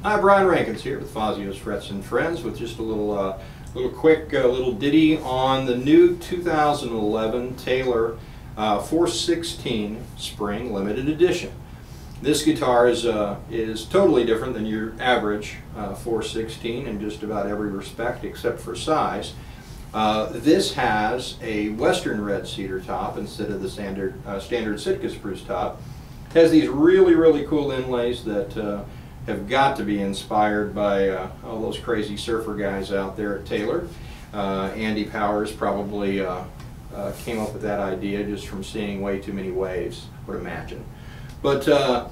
Hi, Brian Rankins here with Fazio's Frets and Friends with just a little quick little ditty on the new 2011 Taylor 416 Spring Limited Edition. This guitar is totally different than your average 416 in just about every respect except for size. This has a Western red cedar top instead of the standard Sitka spruce top. It has these really cool inlays that have got to be inspired by all those crazy surfer guys out there at Taylor. Andy Powers probably came up with that idea just from seeing way too many waves, I would imagine. But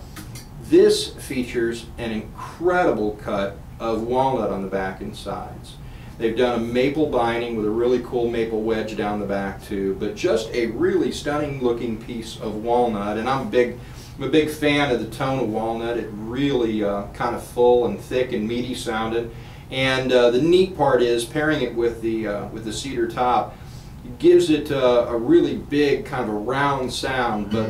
this features an incredible cut of walnut on the back and sides. They've done a maple binding with a really cool maple wedge down the back too, but just a really stunning looking piece of walnut. And I'm a big fan of the tone of walnut. It really kind of full and thick and meaty sounded. And the neat part is pairing it with the cedar top. It gives it a really big kind of a round sound, but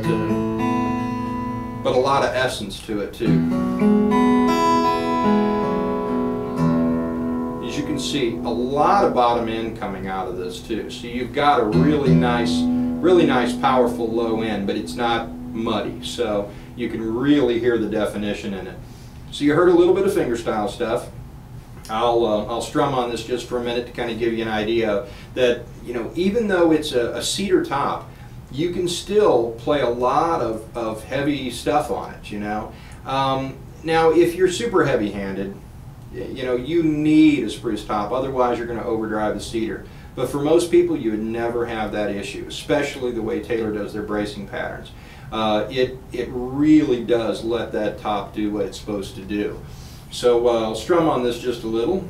a lot of essence to it too. As you can see, a lot of bottom end coming out of this too. So you've got a really nice powerful low end, but it's not muddy, so you can really hear the definition in it. So you heard a little bit of fingerstyle stuff. I'll strum on this just for a minute to kind of give you an idea that, you know, even though it's a cedar top, you can still play a lot of heavy stuff on it, you know. Now if you're super heavy-handed, you know, you need a spruce top, otherwise you're going to overdrive the cedar. But for most people, you would never have that issue, especially the way Taylor does their bracing patterns. It really does let that top do what it's supposed to do. So I'll strum on this just a little.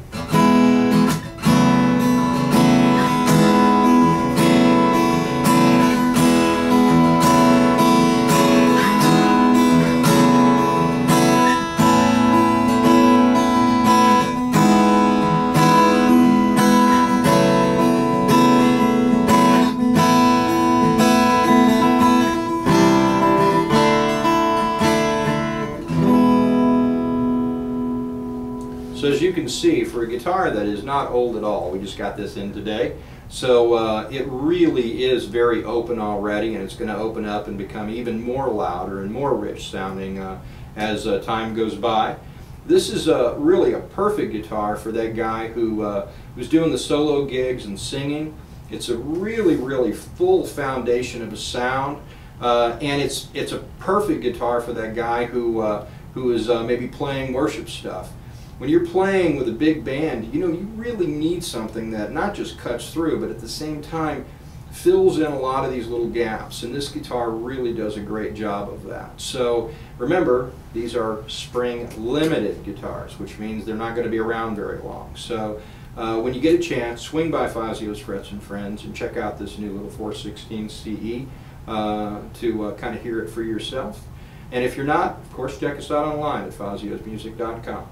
So as you can see, for a guitar that is not old at all, we just got this in today, so it really is very open already, and it's going to open up and become even more louder and more rich sounding as time goes by. This is really a perfect guitar for that guy who's doing the solo gigs and singing. It's a really full foundation of a sound, and it's a perfect guitar for that guy who is maybe playing worship stuff. When you're playing with a big band, you know, you really need something that not just cuts through, but at the same time fills in a lot of these little gaps, and this guitar really does a great job of that. So remember, these are spring limited guitars, which means they're not going to be around very long. So when you get a chance, swing by Fazio's Frets and Friends and check out this new little 416 CE to kind of hear it for yourself. And if you're not, of course, check us out online at faziosmusic.com.